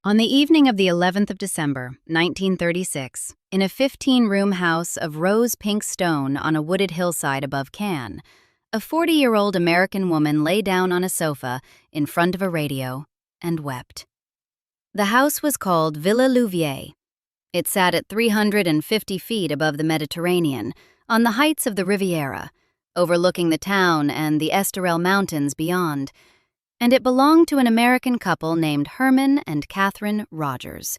On the evening of the 11th of December, 1936, in a 15-room house of rose-pink stone on a wooded hillside above Cannes, a 40-year-old American woman lay down on a sofa in front of a radio and wept. The house was called Villa Lou Viei. It sat at 350 feet above the Mediterranean, on the heights of the Riviera, overlooking the town and the Esterel Mountains beyond, and it belonged to an American couple named Herman and Katherine Rogers,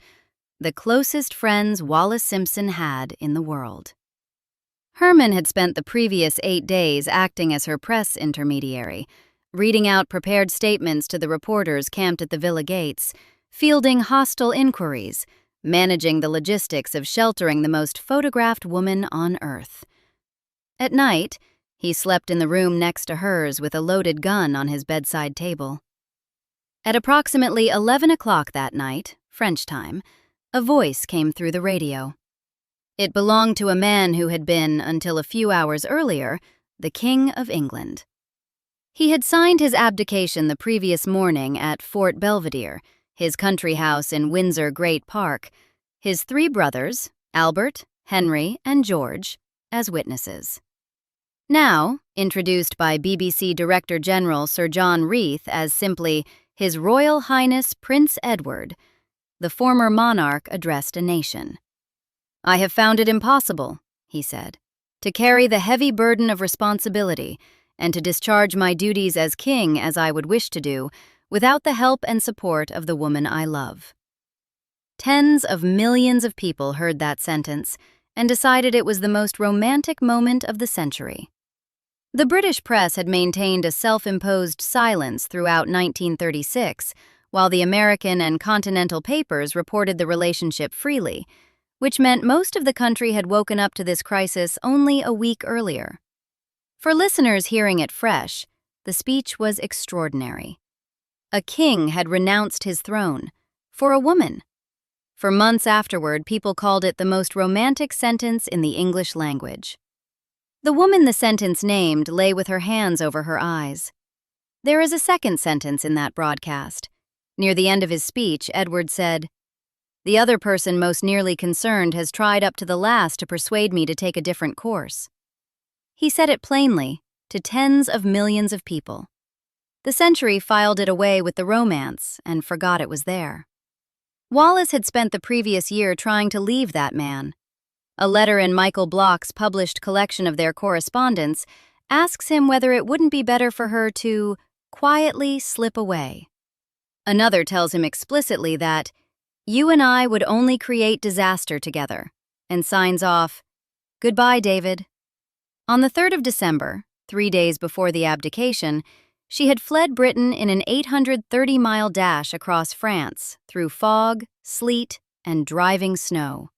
the closest friends Wallis Simpson had in the world. Herman had spent the previous 8 days acting as her press intermediary, reading out prepared statements to the reporters camped at the villa gates, fielding hostile inquiries, managing the logistics of sheltering the most photographed woman on Earth. At night, he slept in the room next to hers with a loaded gun on his bedside table. At approximately 11 o'clock that night, French time, a voice came through the radio. It belonged to a man who had been, until a few hours earlier, the King of England. He had signed his abdication the previous morning at Fort Belvedere, his country house in Windsor Great Park, his 3 brothers, Albert, Henry, and George, as witnesses. Now, introduced by BBC Director General Sir John Reith as simply His Royal Highness Prince Edward, the former monarch addressed a nation. "I have found it impossible," he said, "to carry the heavy burden of responsibility and to discharge my duties as king as I would wish to do without the help and support of the woman I love." Tens of millions of people heard that sentence and decided it was the most romantic moment of the century. The British press had maintained a self-imposed silence throughout 1936, while the American and continental papers reported the relationship freely, which meant most of the country had woken up to this crisis only a week earlier. For listeners hearing it fresh, the speech was extraordinary. A king had renounced his throne for a woman. For months afterward, people called it the most romantic sentence in the English language. The woman the sentence named lay with her hands over her eyes. There is a second sentence in that broadcast. Near the end of his speech, Edward said, "The other person most nearly concerned has tried up to the last to persuade me to take a different course." He said it plainly, to tens of millions of people. The century filed it away with the romance and forgot it was there. Wallis had spent the previous year trying to leave that man. A letter in Michael Bloch's published collection of their correspondence asks him whether it wouldn't be better for her to quietly slip away. Another tells him explicitly that "you and I would only create disaster together," and signs off, "Goodbye, David." On the 3rd of December, 3 days before the abdication, she had fled Britain in an 830-mile dash across France through fog, sleet, and driving snow.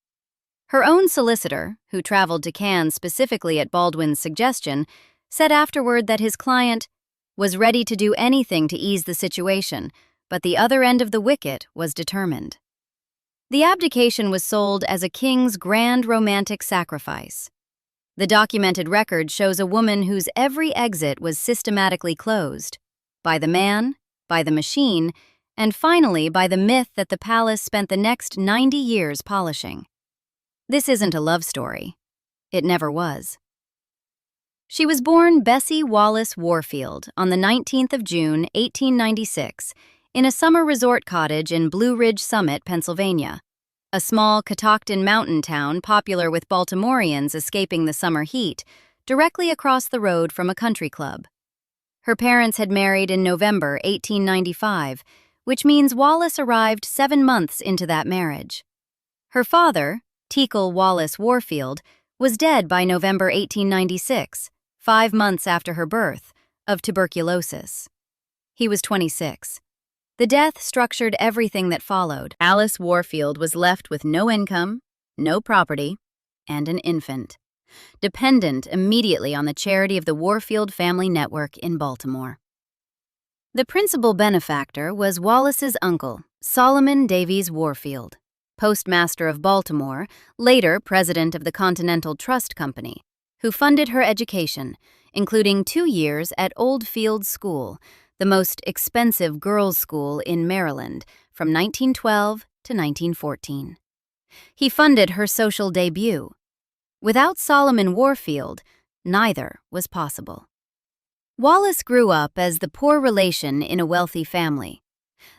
Her own solicitor, who traveled to Cannes specifically at Baldwin's suggestion, said afterward that his client was ready to do anything to ease the situation, but the other end of the wicket was determined. The abdication was sold as a king's grand romantic sacrifice. The documented record shows a woman whose every exit was systematically closed, by the man, by the machine, and finally by the myth that the palace spent the next 90 years polishing. This isn't a love story. It never was. She was born Bessie Wallis Warfield on the 19th of June, 1896, in a summer resort cottage in Blue Ridge Summit, Pennsylvania, a small Catoctin mountain town popular with Baltimoreans escaping the summer heat, directly across the road from a country club. Her parents had married in November 1895, which means Wallis arrived 7 months into that marriage. Her father, Teakle Wallis Warfield, was dead by November 1896, 5 months after her birth, of tuberculosis. He was 26. The death structured everything that followed. Alice Warfield was left with no income, no property, and an infant, dependent immediately on the charity of the Warfield Family Network in Baltimore. The principal benefactor was Wallis's uncle, Solomon Davies Warfield, postmaster of Baltimore, later president of the Continental Trust Company, who funded her education, including 2 years at Old Fields School, the most expensive girls' school in Maryland, from 1912 to 1914. He funded her social debut. Without Solomon Warfield, neither was possible. Wallis grew up as the poor relation in a wealthy family.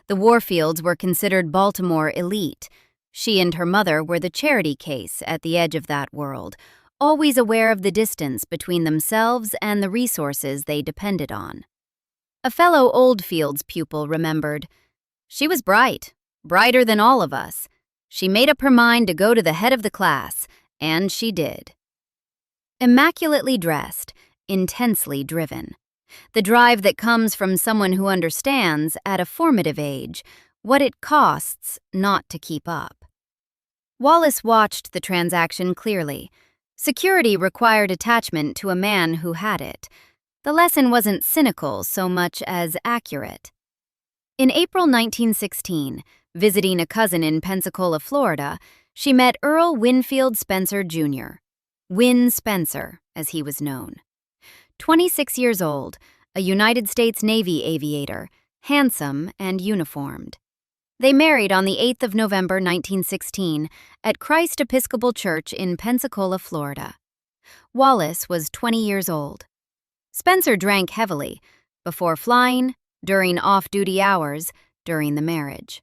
The Warfields were considered Baltimore elite. She and her mother were the charity case at the edge of that world, always aware of the distance between themselves and the resources they depended on. A fellow Oldfields pupil remembered, "She was bright, brighter than all of us. She made up her mind to go to the head of the class, and she did." Immaculately dressed, intensely driven. The drive that comes from someone who understands, at a formative age, what it costs not to keep up. Wallis watched the transaction clearly. Security required attachment to a man who had it. The lesson wasn't cynical so much as accurate. In April 1916, visiting a cousin in Pensacola, Florida, she met Earl Winfield Spencer, Jr., Win Spencer, as he was known. 26 years old, a United States Navy aviator, handsome and uniformed. They married on the 8th of November 1916 at Christ Episcopal Church in Pensacola, Florida. Wallis was 20 years old. Spencer drank heavily, before flying, during off-duty hours, during the marriage.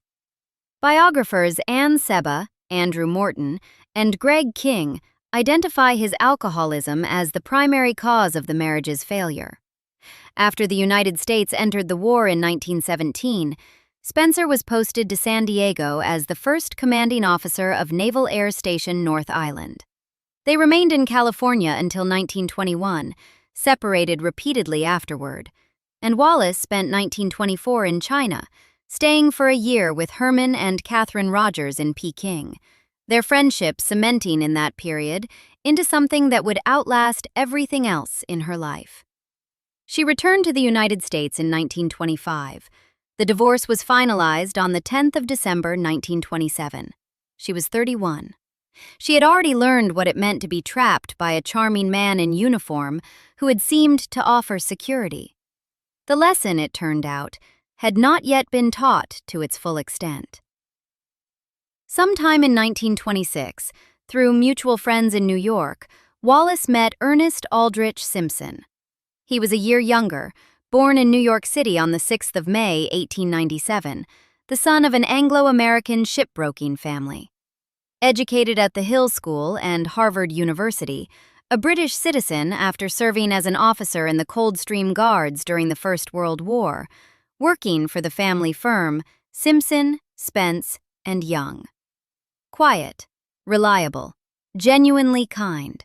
Biographers Ann Seba, Andrew Morton, and Greg King identify his alcoholism as the primary cause of the marriage's failure. After the United States entered the war in 1917, Spencer was posted to San Diego as the first commanding officer of Naval Air Station North Island. They remained in California until 1921, separated repeatedly afterward, and Wallis spent 1924 in China, staying for a year with Herman and Katherine Rogers in Peking, their friendship cementing in that period into something that would outlast everything else in her life. She returned to the United States in 1925. The divorce was finalized on the 10th of December 1927. She was 31. She had already learned what it meant to be trapped by a charming man in uniform who had seemed to offer security. The lesson, it turned out, had not yet been taught to its full extent. Sometime in 1926, through mutual friends in New York, Wallis met Ernest Aldrich Simpson. He was a year younger, born in New York City on the 6th of May, 1897, the son of an Anglo-American shipbroking family. Educated at the Hill School and Harvard University, a British citizen after serving as an officer in the Coldstream Guards during the First World War, working for the family firm Simpson, Spence, and Young. Quiet, reliable, genuinely kind.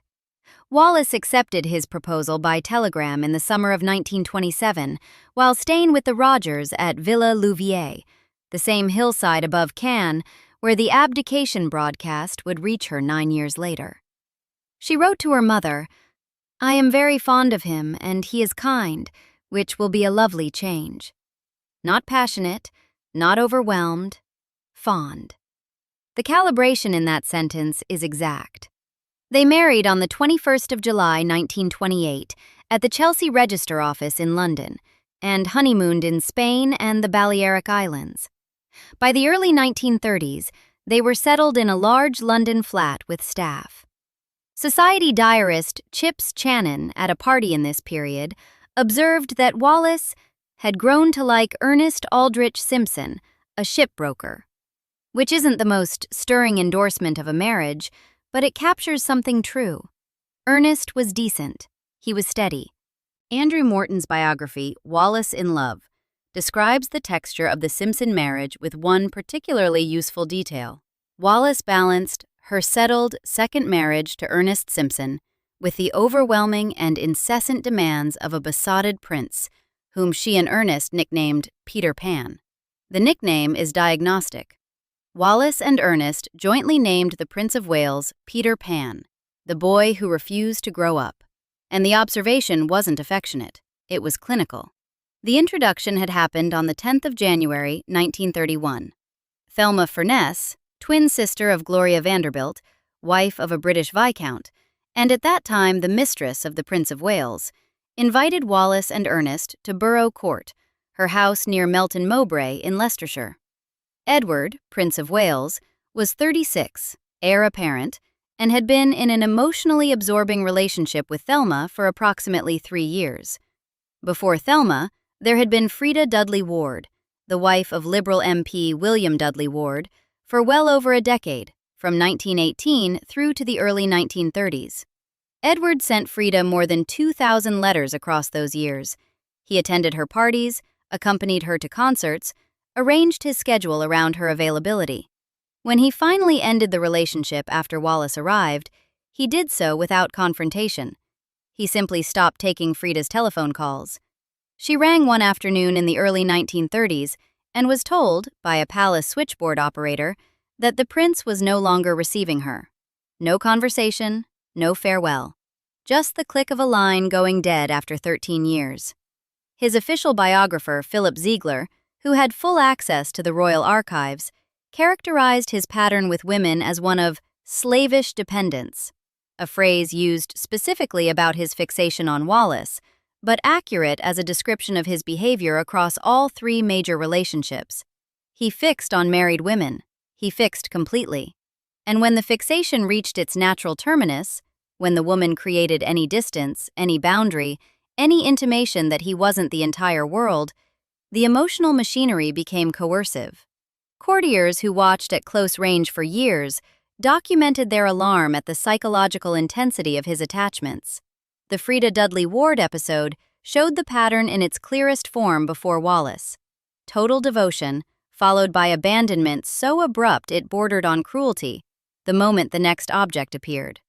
Wallis accepted his proposal by telegram in the summer of 1927 while staying with the Rogers at Villa Lou Viei, the same hillside above Cannes where the abdication broadcast would reach her 9 years later. She wrote to her mother, "I am very fond of him, and he is kind, which will be a lovely change. Not passionate, not overwhelmed, fond." The calibration in that sentence is exact. They married on the 21st of July, 1928, at the Chelsea Register Office in London, and honeymooned in Spain and the Balearic Islands. By the early 1930s, they were settled in a large London flat with staff. Society diarist Chips Channon, at a party in this period, observed that Wallis had grown to like Ernest Aldrich Simpson, a shipbroker, which isn't the most stirring endorsement of a marriage, but it captures something true. Ernest was decent. He was steady. Andrew Morton's biography, Wallis in Love, describes the texture of the Simpson marriage with one particularly useful detail. Wallis balanced her settled second marriage to Ernest Simpson with the overwhelming and incessant demands of a besotted prince, whom she and Ernest nicknamed Peter Pan. The nickname is diagnostic. Wallis and Ernest jointly named the Prince of Wales Peter Pan, the boy who refused to grow up. And the observation wasn't affectionate, it was clinical. The introduction had happened on the 10th of January, 1931. Thelma Furness, twin sister of Gloria Vanderbilt, wife of a British Viscount, and at that time the mistress of the Prince of Wales, invited Wallis and Ernest to Borough Court, her house near Melton Mowbray in Leicestershire. Edward, Prince of Wales, was 36, heir apparent, and had been in an emotionally absorbing relationship with Thelma for approximately 3 years. Before Thelma, there had been Frida Dudley Ward, the wife of Liberal MP William Dudley Ward, for well over a decade, from 1918 through to the early 1930s. Edward sent Frida more than 2,000 letters across those years. He attended her parties, accompanied her to concerts, arranged his schedule around her availability. When he finally ended the relationship after Wallis arrived, he did so without confrontation. He simply stopped taking Frida's telephone calls. She rang one afternoon in the early 1930s and was told, by a palace switchboard operator, that the prince was no longer receiving her. No conversation, no farewell. Just the click of a line going dead after 13 years. His official biographer, Philip Ziegler, who had full access to the royal archives, characterized his pattern with women as one of slavish dependence, a phrase used specifically about his fixation on Wallis, but accurate as a description of his behavior across all 3 major relationships. He fixed on married women. He fixed completely. And when the fixation reached its natural terminus, when the woman created any distance, any boundary, any intimation that he wasn't the entire world, the emotional machinery became coercive. Courtiers who watched at close range for years documented their alarm at the psychological intensity of his attachments. The Frida Dudley Ward episode showed the pattern in its clearest form before Wallis. Total devotion, followed by abandonment so abrupt it bordered on cruelty, the moment the next object appeared.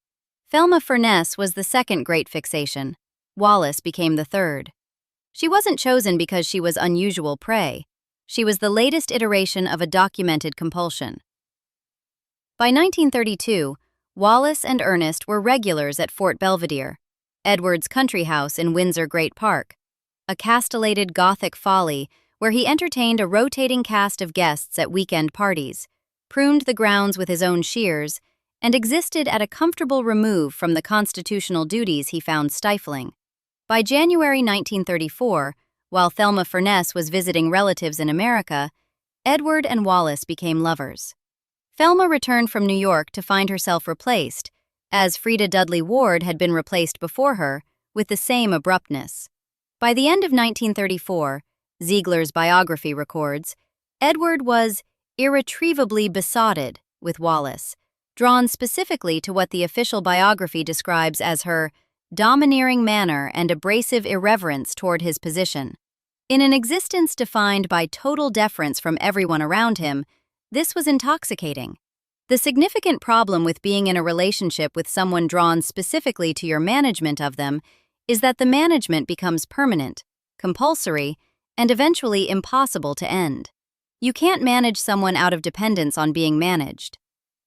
Thelma Furness was the second great fixation. Wallis became the third. She wasn't chosen because she was unusual prey. She was the latest iteration of a documented compulsion. By 1932, Wallis and Ernest were regulars at Fort Belvedere, Edward's country house in Windsor Great Park, a castellated Gothic folly where he entertained a rotating cast of guests at weekend parties, pruned the grounds with his own shears, and existed at a comfortable remove from the constitutional duties he found stifling. By January 1934, while Thelma Furness was visiting relatives in America, Edward and Wallis became lovers. Thelma returned from New York to find herself replaced, as Frida Dudley Ward had been replaced before her, with the same abruptness. By the end of 1934, Ziegler's biography records, Edward was irretrievably besotted with Wallis, drawn specifically to what the official biography describes as her domineering manner and abrasive irreverence toward his position. In an existence defined by total deference from everyone around him, this was intoxicating. The significant problem with being in a relationship with someone drawn specifically to your management of them is that the management becomes permanent, compulsory, and eventually impossible to end. You can't manage someone out of dependence on being managed.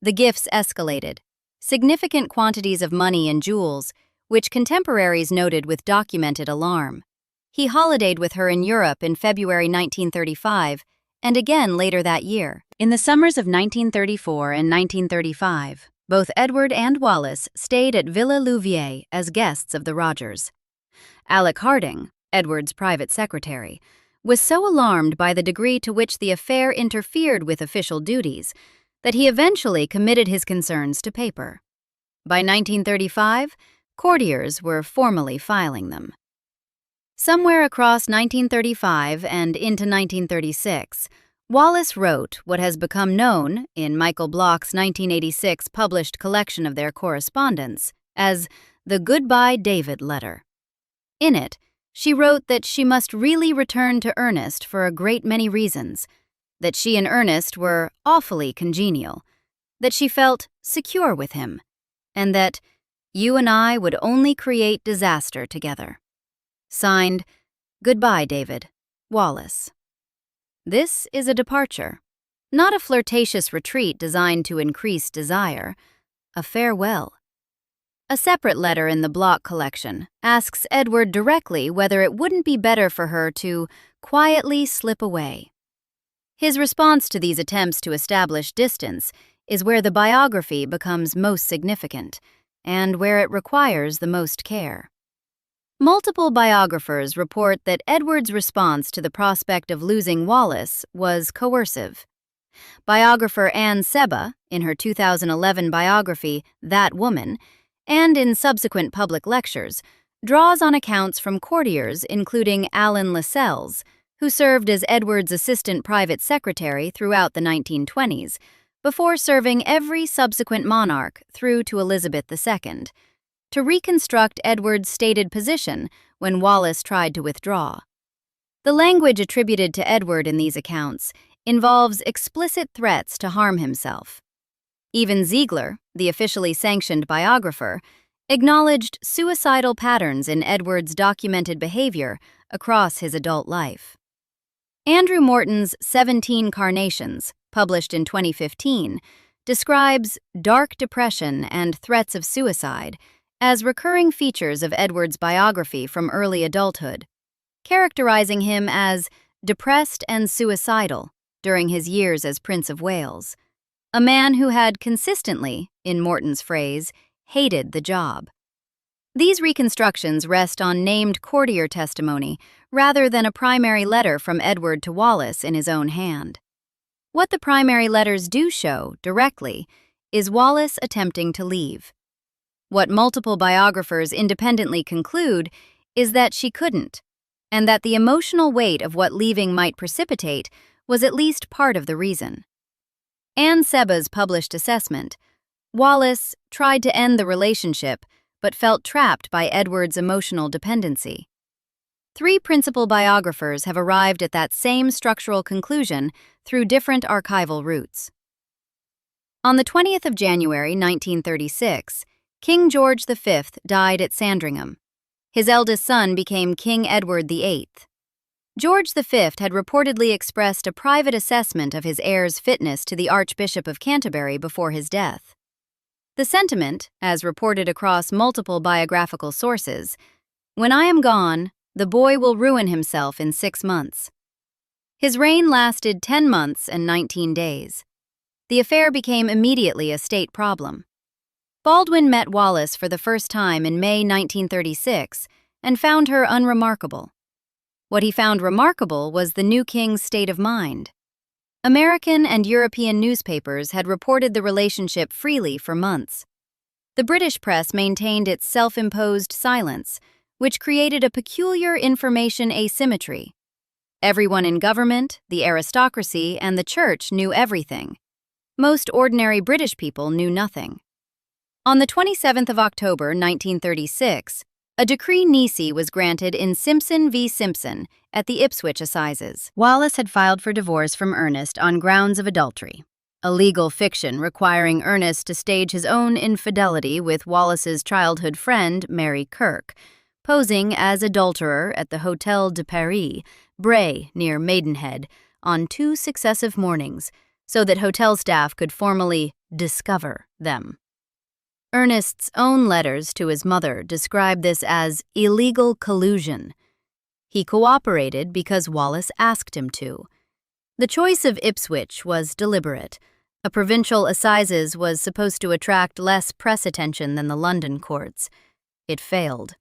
The gifts escalated. Significant quantities of money and jewels, which contemporaries noted with documented alarm. He holidayed with her in Europe in February 1935, and again later that year. In the summers of 1934 and 1935, both Edward and Wallis stayed at Villa Lou Viei as guests of the Rogers. Alec Harding, Edward's private secretary, was so alarmed by the degree to which the affair interfered with official duties that he eventually committed his concerns to paper. By 1935, courtiers were formally filing them. Somewhere across 1935 and into 1936, Wallis wrote what has become known, in Michael Bloch's 1986 published collection of their correspondence, as the Goodbye David letter. In it, she wrote that she must really return to Ernest for a great many reasons, that she and Ernest were awfully congenial, that she felt secure with him, and that you and I would only create disaster together. Signed, Goodbye, David, Wallis. This is a departure, not a flirtatious retreat designed to increase desire, a farewell. A separate letter in the Bloch collection asks Edward directly whether it wouldn't be better for her to quietly slip away. His response to these attempts to establish distance is where the biography becomes most significant, and where it requires the most care. Multiple biographers report that Edward's response to the prospect of losing Wallis was coercive. Biographer Anne Seba, in her 2011 biography, That Woman, and in subsequent public lectures, draws on accounts from courtiers including Alan Lascelles, who served as Edward's assistant private secretary throughout the 1920s, before serving every subsequent monarch through to Elizabeth II, to reconstruct Edward's stated position when Wallis tried to withdraw. The language attributed to Edward in these accounts involves explicit threats to harm himself. Even Ziegler, the officially sanctioned biographer, acknowledged suicidal patterns in Edward's documented behavior across his adult life. Andrew Morton's 17 Carnations, published in 2015, describes dark depression and threats of suicide as recurring features of Edward's biography from early adulthood, characterizing him as depressed and suicidal during his years as Prince of Wales, a man who had consistently, in Morton's phrase, hated the job. These reconstructions rest on named courtier testimony rather than a primary letter from Edward to Wallis in his own hand. What the primary letters do show, directly, is Wallis attempting to leave. What multiple biographers independently conclude is that she couldn't, and that the emotional weight of what leaving might precipitate was at least part of the reason. Anne Seba's published assessment, Wallis tried to end the relationship but felt trapped by Edward's emotional dependency. 3 principal biographers have arrived at that same structural conclusion through different archival routes. On the 20th of January 1936, King George V died at Sandringham. His eldest son became King Edward VIII. George V had reportedly expressed a private assessment of his heir's fitness to the Archbishop of Canterbury before his death. The sentiment, as reported across multiple biographical sources, "When I am gone, the boy will ruin himself in 6 months." His reign lasted 10 months and 19 days. The affair became immediately a state problem. Baldwin met Wallis for the first time in May 1936 and found her unremarkable. What he found remarkable was the new king's state of mind. American and European newspapers had reported the relationship freely for months. The British press maintained its self-imposed silence, which created a peculiar information asymmetry. Everyone in government, the aristocracy, and the church knew everything. Most ordinary British people knew nothing. On the 27th of October 1936, a decree nisi was granted in Simpson v. Simpson at the Ipswich Assizes. Wallis had filed for divorce from Ernest on grounds of adultery, a legal fiction requiring Ernest to stage his own infidelity with Wallis's childhood friend, Mary Kirk, posing as adulterer at the Hôtel de Paris, Bray, near Maidenhead, on 2 successive mornings, so that hotel staff could formally discover them. Ernest's own letters to his mother describe this as illegal collusion. He cooperated because Wallis asked him to. The choice of Ipswich was deliberate. A provincial assizes was supposed to attract less press attention than the London courts. It failed.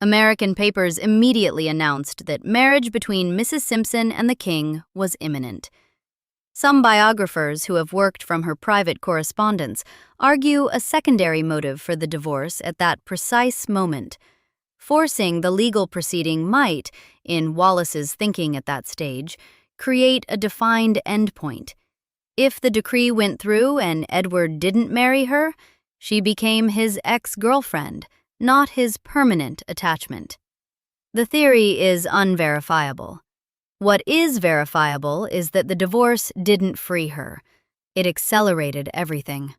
American papers immediately announced that marriage between Mrs. Simpson and the king was imminent. Some biographers who have worked from her private correspondence argue a secondary motive for the divorce at that precise moment. Forcing the legal proceeding might, in Wallis's thinking at that stage, create a defined endpoint. If the decree went through and Edward didn't marry her, she became his ex-girlfriend, not his permanent attachment. The theory is unverifiable. What is verifiable is that the divorce didn't free her. It accelerated everything.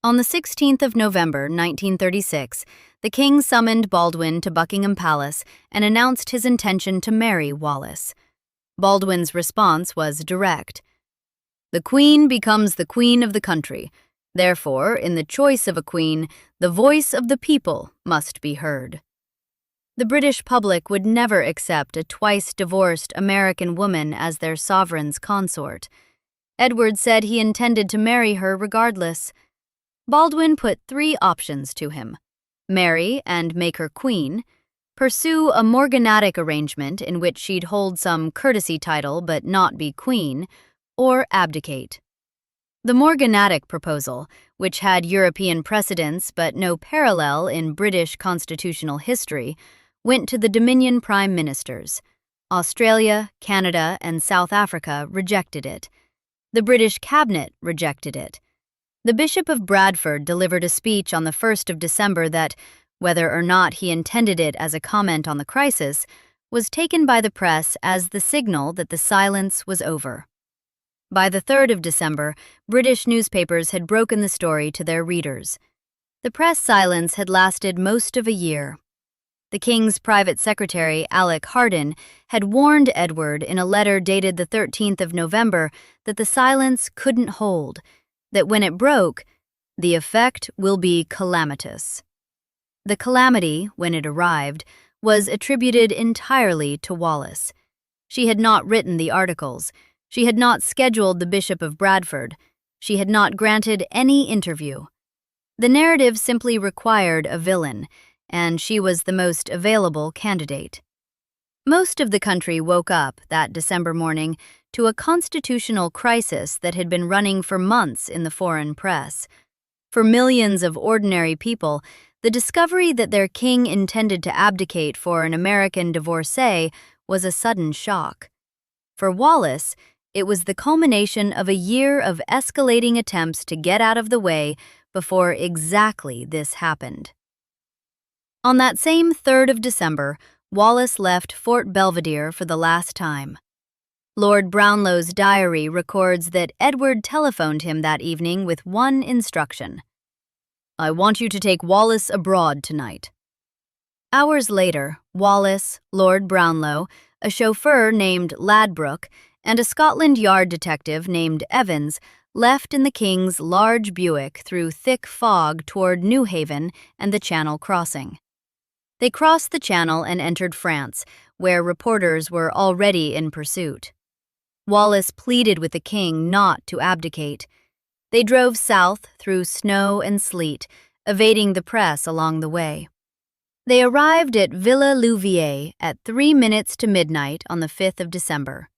On the 16th of November 1936, the king summoned Baldwin to Buckingham Palace and announced his intention to marry Wallis. Baldwin's response was direct. "The queen becomes the queen of the country. Therefore, in the choice of a queen, the voice of the people must be heard." The British public would never accept a twice-divorced American woman as their sovereign's consort. Edward said he intended to marry her regardless. Baldwin put 3 options to him: marry and make her queen, pursue a morganatic arrangement in which she'd hold some courtesy title but not be queen, or abdicate. The morganatic proposal, which had European precedents but no parallel in British constitutional history, went to the Dominion Prime Ministers. Australia, Canada, and South Africa rejected it. The British Cabinet rejected it. The Bishop of Bradford delivered a speech on the 1st of December that, whether or not he intended it as a comment on the crisis, was taken by the press as the signal that the silence was over. By the 3rd of December, British newspapers had broken the story to their readers. The press silence had lasted most of a year. The King's private secretary, Alec Hardin, had warned Edward in a letter dated the 13th of November that the silence couldn't hold, that when it broke, the effect will be calamitous. The calamity, when it arrived, was attributed entirely to Wallis. She had not written the articles. She had not scheduled the Bishop of Bradford. She had not granted any interview. The narrative simply required a villain, and she was the most available candidate. Most of the country woke up that December morning to a constitutional crisis that had been running for months in the foreign press. For millions of ordinary people, the discovery that their king intended to abdicate for an American divorcee was a sudden shock. For Wallis, it was the culmination of a year of escalating attempts to get out of the way before exactly this happened. On that same 3rd of December, Wallis left Fort Belvedere for the last time. Lord Brownlow's diary records that Edward telephoned him that evening with one instruction: "I want you to take Wallis abroad tonight." Hours later, Wallis, Lord Brownlow, a chauffeur named Ladbroke, and a Scotland Yard detective named Evans left in the King's large Buick through thick fog toward New Haven and the Channel crossing. They crossed the Channel and entered France, where reporters were already in pursuit. Wallis pleaded with the King not to abdicate. They drove south through snow and sleet, evading the press along the way. They arrived at Villa Lou Viei at 3 minutes to midnight on the 5th of December.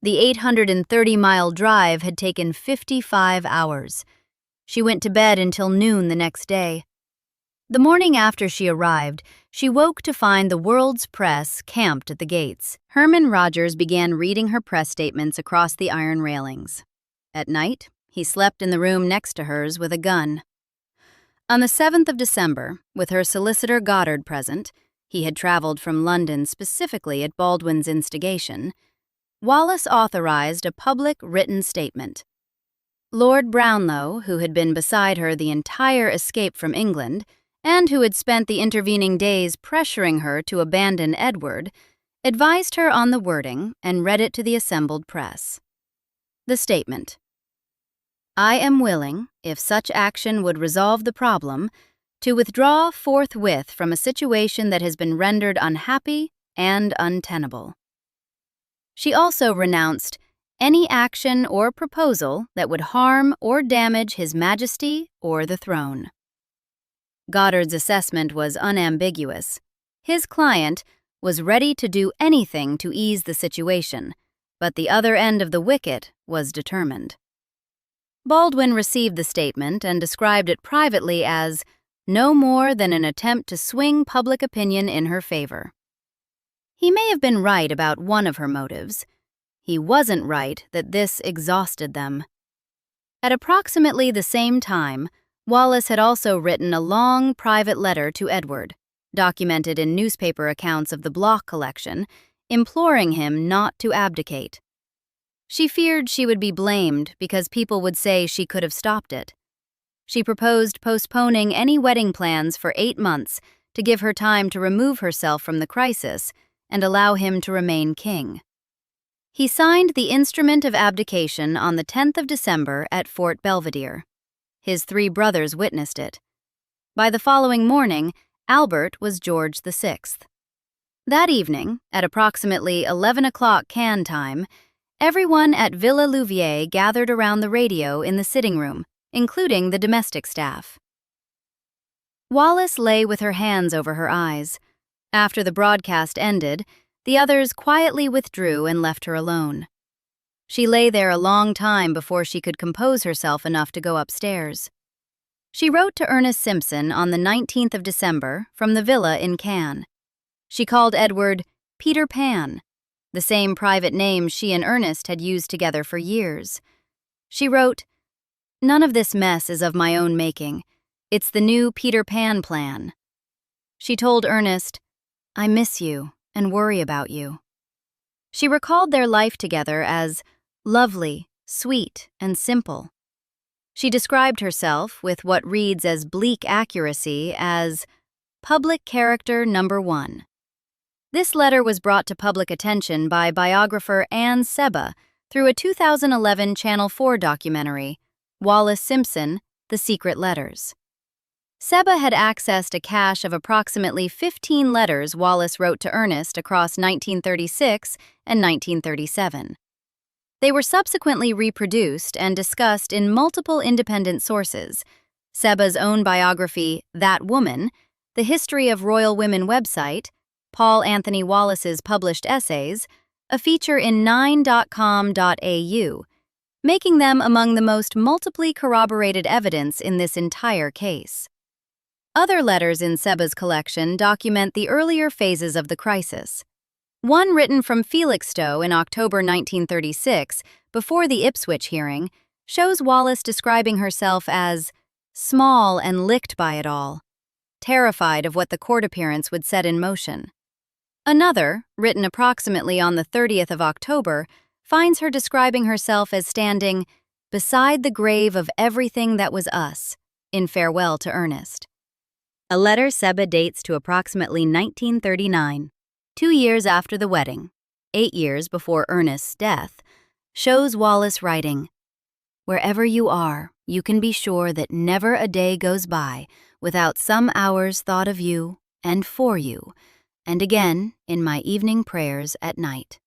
The 830-mile drive had taken 55 hours. She went to bed until noon the next day. The morning after she arrived, she woke to find the world's press camped at the gates. Herman Rogers began reading her press statements across the iron railings. At night, he slept in the room next to hers with a gun. On the 7th of December, with her solicitor Goddard present, he had traveled from London specifically at Baldwin's instigation, Wallis authorized a public written statement. Lord Brownlow, who had been beside her the entire escape from England, and who had spent the intervening days pressuring her to abandon Edward, advised her on the wording and read it to the assembled press. The statement: "I am willing, if such action would resolve the problem, to withdraw forthwith from a situation that has been rendered unhappy and untenable." She also renounced any action or proposal that would harm or damage His Majesty or the throne. Goddard's assessment was unambiguous. His client was ready to do anything to ease the situation, but the other end of the wicket was determined. Baldwin received the statement and described it privately as no more than an attempt to swing public opinion in her favor. He may have been right about one of her motives. He wasn't right that this exhausted them. At approximately the same time, Wallis had also written a long private letter to Edward, documented in newspaper accounts of the Block collection, imploring him not to abdicate. She feared she would be blamed because people would say she could have stopped it. She proposed postponing any wedding plans for 8 months to give her time to remove herself from the crisis and allow him to remain king. He signed the instrument of abdication on the 10th of December at Fort Belvedere. His 3 brothers witnessed it. By the following morning, Albert was George VI. That evening, at approximately 11 o'clock Cannes time, everyone at Villa Lou Viei gathered around the radio in the sitting room, including the domestic staff. Wallis lay with her hands over her eyes. After the broadcast ended, the others quietly withdrew and left her alone. She lay there a long time before she could compose herself enough to go upstairs. She wrote to Ernest Simpson on the 19th of December from the villa in Cannes. She called Edward Peter Pan, the same private name she and Ernest had used together for years. She wrote, "None of this mess is of my own making. It's the new Peter Pan plan." She told Ernest, "I miss you and worry about you." She recalled their life together as lovely, sweet, and simple. She described herself with what reads as bleak accuracy as public character number 1. This letter was brought to public attention by biographer Anne Seba through a 2011 Channel 4 documentary, Wallis Simpson, The Secret Letters. Seba had accessed a cache of approximately 15 letters Wallis wrote to Ernest across 1936 and 1937. They were subsequently reproduced and discussed in multiple independent sources: Seba's own biography, That Woman, the History of Royal Women website, Paul Anthony Wallis's published essays, a feature in 9.com.au, making them among the most multiply corroborated evidence in this entire case. Other letters in Seba's collection document the earlier phases of the crisis. One written from Felixstowe in October 1936, before the Ipswich hearing, shows Wallis describing herself as small and licked by it all, terrified of what the court appearance would set in motion. Another, written approximately on the 30th of October, finds her describing herself as standing beside the grave of everything that was us, in farewell to Ernest. A letter Seba dates to approximately 1939, 2 years after the wedding, 8 years before Ernest's death, shows Wallis writing, "Wherever you are, you can be sure that never a day goes by without some hours thought of you and for you, and again in my evening prayers at night."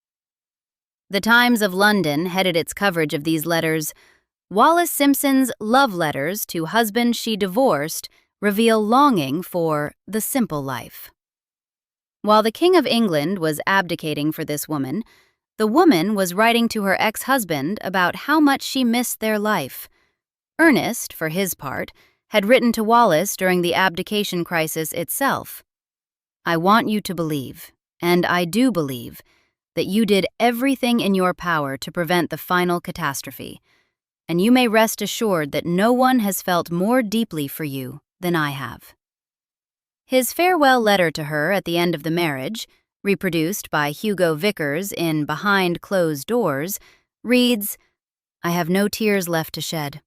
The Times of London headed its coverage of these letters, "Wallis Simpson's love letters to husband she divorced reveal longing for the simple life." While the King of England was abdicating for this woman, the woman was writing to her ex-husband about how much she missed their life. Ernest, for his part, had written to Wallis during the abdication crisis itself. "I want you to believe, and I do believe, that you did everything in your power to prevent the final catastrophe, and you may rest assured that no one has felt more deeply for you than I have." His farewell letter to her at the end of the marriage, reproduced by Hugo Vickers in Behind Closed Doors, reads, "I have no tears left to shed.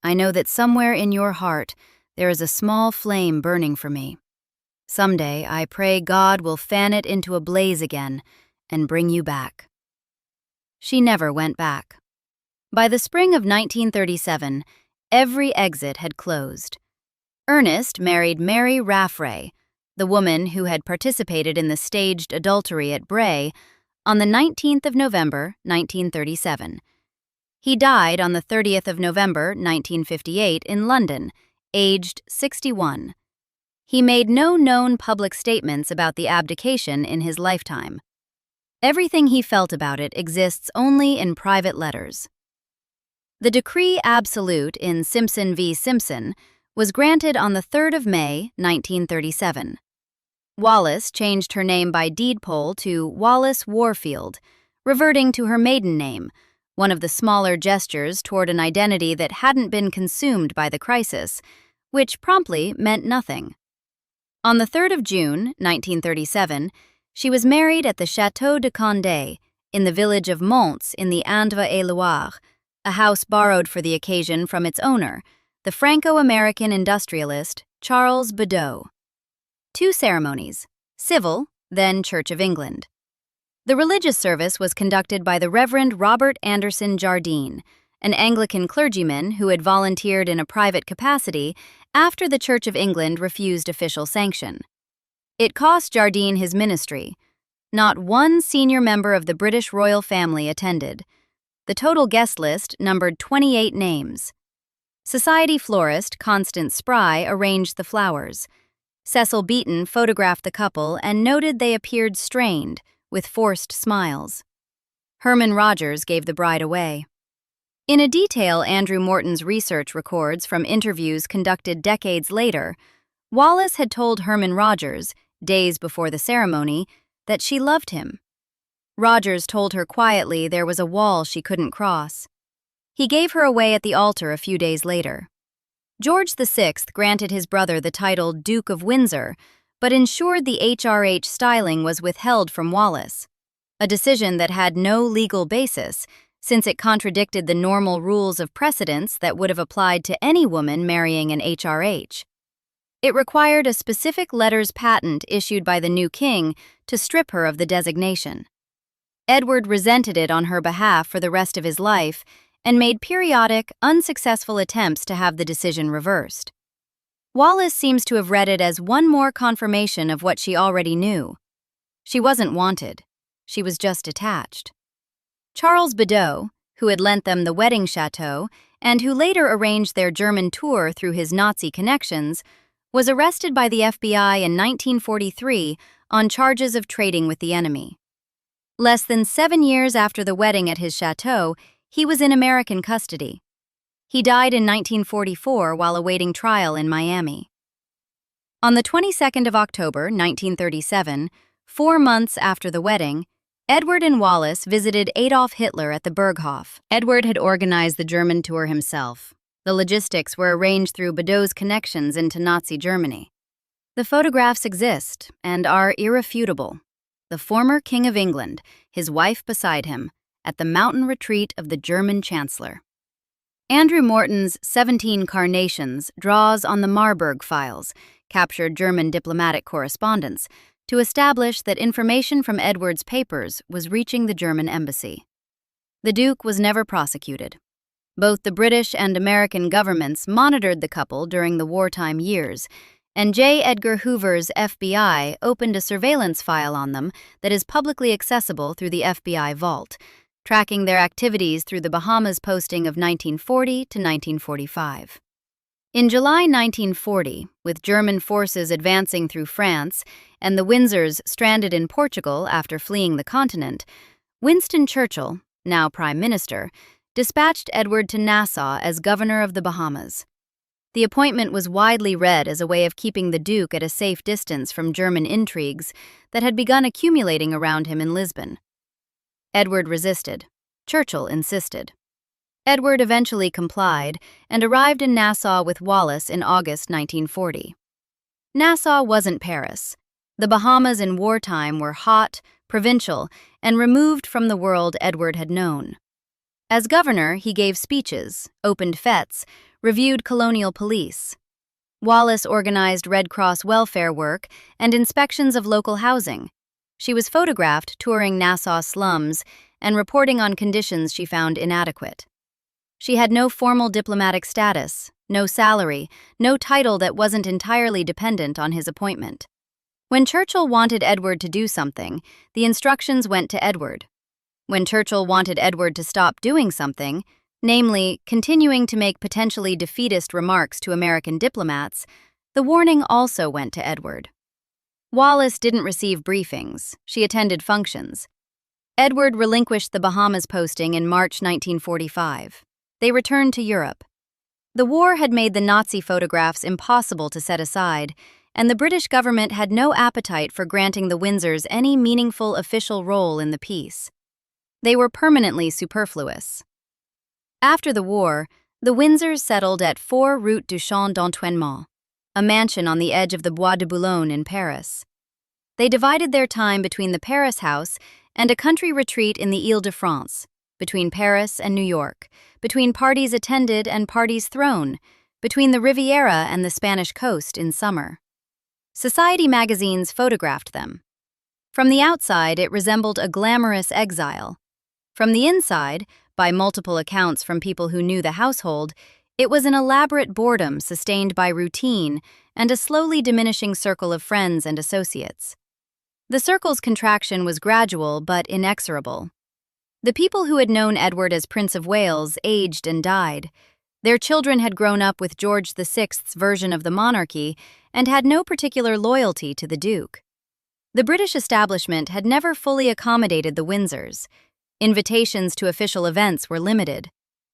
I know that somewhere in your heart there is a small flame burning for me. Someday I pray God will fan it into a blaze again and bring you back." She never went back. By the spring of 1937, every exit had closed. Ernest married Mary Raffray, the woman who had participated in the staged adultery at Bray, on the 19th of November, 1937. He died on the 30th of November, 1958, in London, aged 61. He made no known public statements about the abdication in his lifetime. Everything he felt about it exists only in private letters. The decree absolute in Simpson v. Simpson was granted on the 3rd of May, 1937. Wallis changed her name by deed poll to Wallis Warfield, reverting to her maiden name, one of the smaller gestures toward an identity that hadn't been consumed by the crisis, which promptly meant nothing. On the 3rd of June, 1937, she was married at the Château de Condé in the village of Monts in the Indre-et-Loire, a house borrowed for the occasion from its owner, the Franco-American industrialist Charles Badeau. 2 ceremonies, civil, then Church of England. The religious service was conducted by the Reverend Robert Anderson Jardine, an Anglican clergyman who had volunteered in a private capacity after the Church of England refused official sanction. It cost Jardine his ministry. Not one senior member of the British royal family attended. The total guest list numbered 28 names. Society florist Constance Spry arranged the flowers. Cecil Beaton photographed the couple and noted they appeared strained, with forced smiles. Herman Rogers gave the bride away. In a detail Andrew Morton's research records from interviews conducted decades later, Wallis had told Herman Rogers, days before the ceremony, that she loved him. Rogers told her quietly there was a wall she couldn't cross. He gave her away at the altar a few days later. George VI granted his brother the title Duke of Windsor, but ensured the HRH styling was withheld from Wallis, a decision that had no legal basis, since it contradicted the normal rules of precedence that would have applied to any woman marrying an HRH. It required a specific letters patent issued by the new king to strip her of the designation. Edward resented it on her behalf for the rest of his life and made periodic, unsuccessful attempts to have the decision reversed. Wallis seems to have read it as one more confirmation of what she already knew. She wasn't wanted. She was just attached. Charles Bedeau, who had lent them the wedding chateau and who later arranged their German tour through his Nazi connections, was arrested by the FBI in 1943 on charges of trading with the enemy. Less than 7 years after the wedding at his chateau, he was in American custody. He died in 1944 while awaiting trial in Miami. On the 22nd of October, 1937, 4 months after the wedding, Edward and Wallis visited Adolf Hitler at the Berghof. Edward had organized the German tour himself. The logistics were arranged through Bedeau's connections into Nazi Germany. The photographs exist and are irrefutable. The former King of England, his wife beside him, at the mountain retreat of the German Chancellor. Andrew Morton's 17 Carnations draws on the Marburg files, captured German diplomatic correspondence, to establish that information from Edward's papers was reaching the German embassy. The Duke was never prosecuted. Both the British and American governments monitored the couple during the wartime years, and J. Edgar Hoover's FBI opened a surveillance file on them that is publicly accessible through the FBI vault, tracking their activities through the Bahamas posting of 1940 to 1945. In July 1940, with German forces advancing through France and the Windsors stranded in Portugal after fleeing the continent, Winston Churchill, now Prime Minister, dispatched Edward to Nassau as governor of the Bahamas. The appointment was widely read as a way of keeping the Duke at a safe distance from German intrigues that had begun accumulating around him in Lisbon. Edward resisted. Churchill insisted. Edward eventually complied and arrived in Nassau with Wallis in August 1940. Nassau wasn't Paris. The Bahamas in wartime were hot, provincial, and removed from the world Edward had known. As governor, he gave speeches, opened fêtes, reviewed colonial police. Wallis organized Red Cross welfare work and inspections of local housing. She was photographed touring Nassau slums and reporting on conditions she found inadequate. She had no formal diplomatic status, no salary, no title that wasn't entirely dependent on his appointment. When Churchill wanted Edward to do something, the instructions went to Edward. When Churchill wanted Edward to stop doing something, namely, continuing to make potentially defeatist remarks to American diplomats, the warning also went to Edward. Wallis didn't receive briefings. She attended functions. Edward relinquished the Bahamas posting in March 1945. They returned to Europe. The war had made the Nazi photographs impossible to set aside, and the British government had no appetite for granting the Windsors any meaningful official role in the peace. They were permanently superfluous. After the war, the Windsors settled at 4 Route du Champ d'Entraînement, a mansion on the edge of the Bois de Boulogne in Paris. They divided their time between the Paris house and a country retreat in the Île-de-France, between Paris and New York, between parties attended and parties thrown, between the Riviera and the Spanish coast in summer. Society magazines photographed them. From the outside, it resembled a glamorous exile. From the inside, by multiple accounts from people who knew the household, it was an elaborate boredom sustained by routine and a slowly diminishing circle of friends and associates. The circle's contraction was gradual but inexorable. The people who had known Edward as Prince of Wales aged and died. Their children had grown up with George VI's version of the monarchy and had no particular loyalty to the Duke. The British establishment had never fully accommodated the Windsors. Invitations to official events were limited.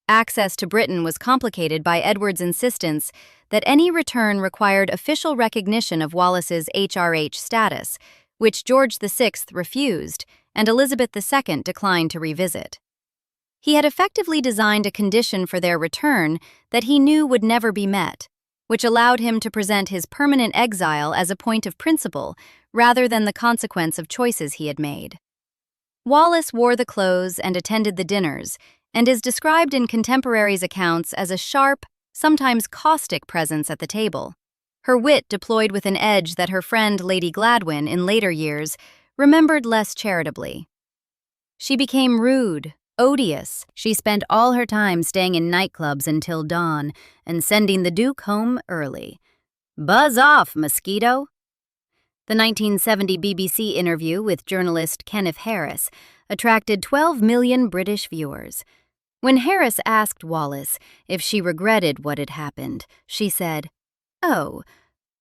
Access to Britain was complicated by Edward's insistence that any return required official recognition of Wallis's HRH status, which George VI refused and Elizabeth II declined to revisit. He had effectively designed a condition for their return that he knew would never be met, which allowed him to present his permanent exile as a point of principle rather than the consequence of choices he had made. Wallis wore the clothes and attended the dinners, and is described in contemporaries' accounts as a sharp, sometimes caustic presence at the table. Her wit deployed with an edge that her friend Lady Gladwin, in later years, remembered less charitably. She became rude, odious. She spent all her time staying in nightclubs until dawn and sending the Duke home early. Buzz off, mosquito! The 1970 BBC interview with journalist Kenneth Harris attracted 12 million British viewers. When Harris asked Wallis if she regretted what had happened, she said, "Oh,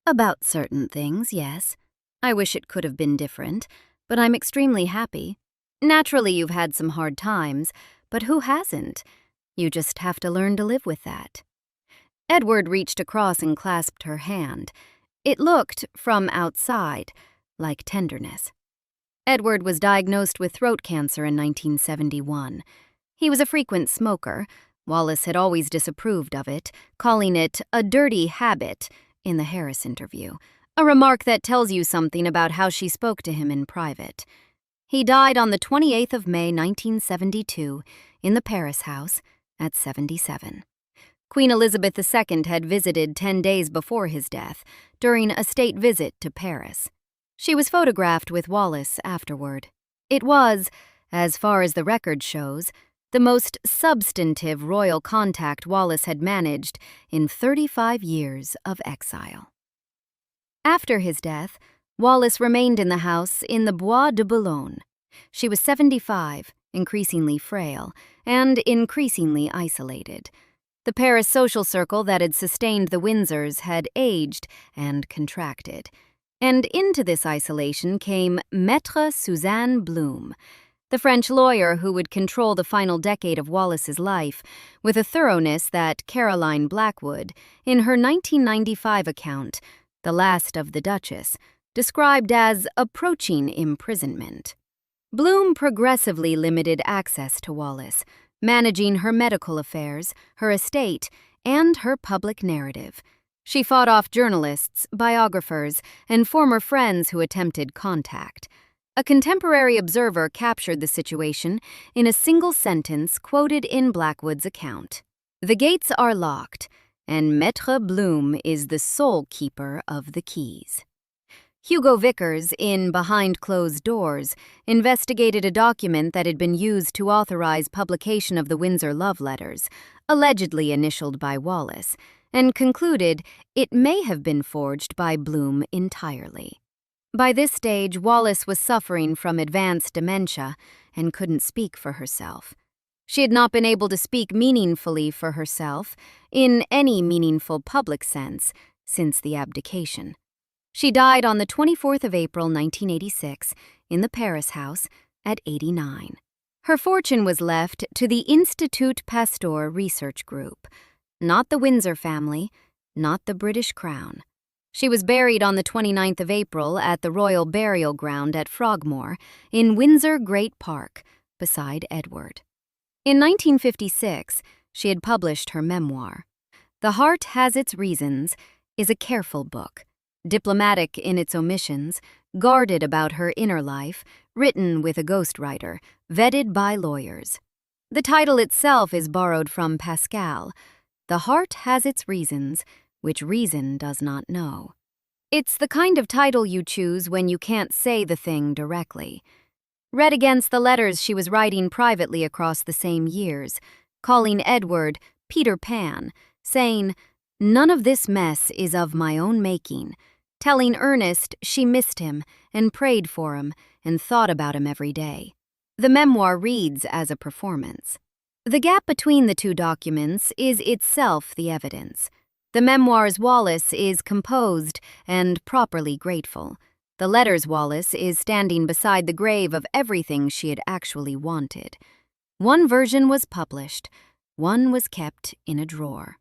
about certain things, yes. I wish it could have been different, but I'm extremely happy. Naturally, you've had some hard times, but who hasn't? You just have to learn to live with that." Edward reached across and clasped her hand. It looked, from outside, like tenderness. Edward was diagnosed with throat cancer in 1971. He was a frequent smoker. Wallis had always disapproved of it, calling it a dirty habit in the Harris interview, a remark that tells you something about how she spoke to him in private. He died on the 28th of May, 1972, in the Paris house at 77. Queen Elizabeth II had visited 10 days before his death, during a state visit to Paris. She was photographed with Wallis afterward. It was, as far as the record shows, the most substantive royal contact Wallis had managed in 35 years of exile. After his death, Wallis remained in the house in the Bois de Boulogne. She was 75, increasingly frail, and increasingly isolated. The Paris social circle that had sustained the Windsors had aged and contracted. And into this isolation came Maître Suzanne Blum, the French lawyer who would control the final decade of Wallis's life with a thoroughness that Caroline Blackwood, in her 1995 account, The Last of the Duchess, described as approaching imprisonment. Blum progressively limited access to Wallis, managing her medical affairs, her estate, and her public narrative. She fought off journalists, biographers, and former friends who attempted contact. A contemporary observer captured the situation in a single sentence quoted in Blackwood's account. "The gates are locked, and Maître Blum is the sole keeper of the keys." Hugo Vickers, in Behind Closed Doors, investigated a document that had been used to authorize publication of the Windsor love letters, allegedly initialed by Wallis, and concluded it may have been forged by Blum entirely. By this stage, Wallis was suffering from advanced dementia and couldn't speak for herself. She had not been able to speak meaningfully for herself, in any meaningful public sense, since the abdication. She died on the 24th of April, 1986, in the Paris house at 89. Her fortune was left to the Institut Pasteur Research Group, not the Windsor family, not the British Crown. She was buried on the 29th of April at the Royal Burial Ground at Frogmore in Windsor Great Park, beside Edward. In 1956, she had published her memoir. The Heart Has Its Reasons is a careful book, diplomatic in its omissions, guarded about her inner life, written with a ghostwriter, vetted by lawyers. The title itself is borrowed from Pascal. The heart has its reasons, which reason does not know. It's the kind of title you choose when you can't say the thing directly. Read against the letters she was writing privately across the same years, calling Edward Peter Pan, saying, "None of this mess is of my own making," telling Ernest she missed him and prayed for him and thought about him every day. The memoir reads as a performance. The gap between the two documents is itself the evidence. The memoir's Wallis is composed and properly grateful. The letter's Wallis is standing beside the grave of everything she had actually wanted. One version was published, one was kept in a drawer.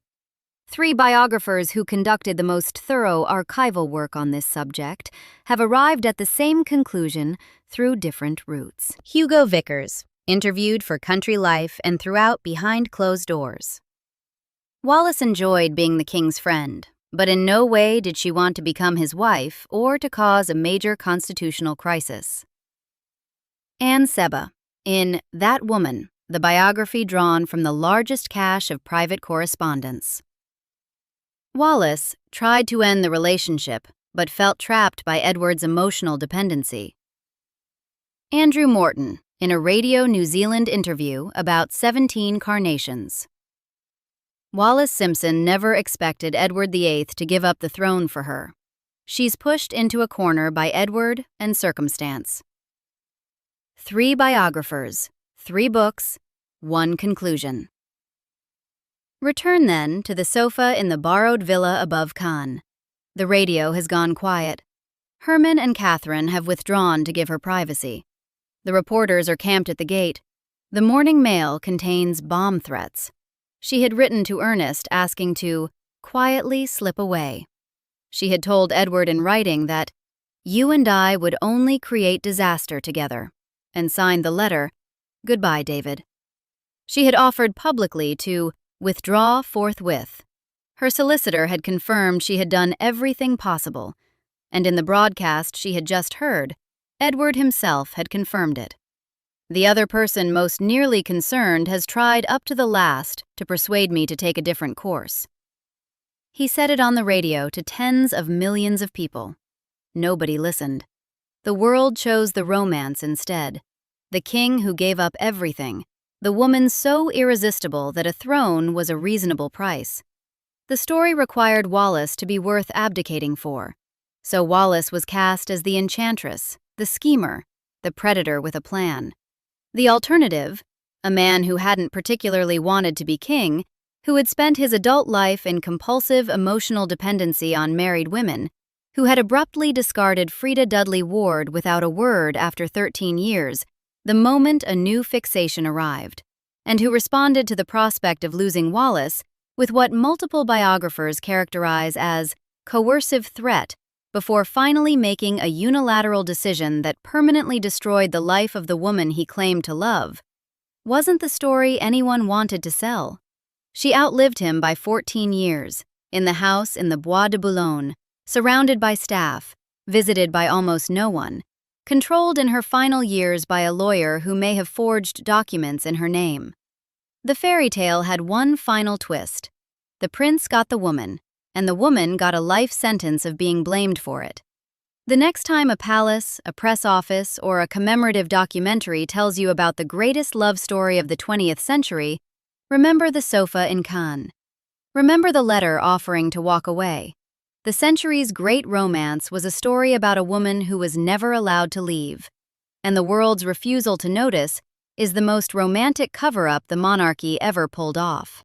3 biographers who conducted the most thorough archival work on this subject have arrived at the same conclusion through different routes. Hugo Vickers, interviewed for Country Life and throughout Behind Closed Doors. Wallis enjoyed being the king's friend, but in no way did she want to become his wife or to cause a major constitutional crisis. Anne Seba, in That Woman, the biography drawn from the largest cache of private correspondence. Wallis tried to end the relationship, but felt trapped by Edward's emotional dependency. Andrew Morton, in a Radio New Zealand interview about 17 Carnations. Wallis Simpson never expected Edward VIII to give up the throne for her. She's pushed into a corner by Edward and circumstance. 3 biographers, 3 books, 1 conclusion. Return then to the sofa in the borrowed villa above Cannes. The radio has gone quiet. Herman and Katherine have withdrawn to give her privacy. The reporters are camped at the gate. The morning mail contains bomb threats. She had written to Ernest asking to quietly slip away. She had told Edward in writing that "you and I would only create disaster together," and signed the letter, "Goodbye, David." She had offered publicly to withdraw forthwith. Her solicitor had confirmed she had done everything possible, and in the broadcast she had just heard, Edward himself had confirmed it. The other person most nearly concerned has tried up to the last to persuade me to take a different course. He said it on the radio to tens of millions of people. Nobody listened. The world chose the romance instead. The king who gave up everything, the woman so irresistible that a throne was a reasonable price. The story required Wallis to be worth abdicating for, so Wallis was cast as the enchantress, the schemer, the predator with a plan. The alternative, a man who hadn't particularly wanted to be king, who had spent his adult life in compulsive emotional dependency on married women, who had abruptly discarded Frida Dudley Ward without a word after 13 years, the moment a new fixation arrived, and who responded to the prospect of losing Wallis with what multiple biographers characterize as coercive threat before finally making a unilateral decision that permanently destroyed the life of the woman he claimed to love, wasn't the story anyone wanted to sell. She outlived him by 14 years, in the house in the Bois de Boulogne, surrounded by staff, visited by almost no one, controlled in her final years by a lawyer who may have forged documents in her name. The fairy tale had one final twist. The prince got the woman, and the woman got a life sentence of being blamed for it. The next time a palace, a press office, or a commemorative documentary tells you about the greatest love story of the 20th century, remember the sofa in Cannes. Remember the letter offering to walk away. The century's great romance was a story about a woman who was never allowed to leave, and the world's refusal to notice is the most romantic cover-up the monarchy ever pulled off.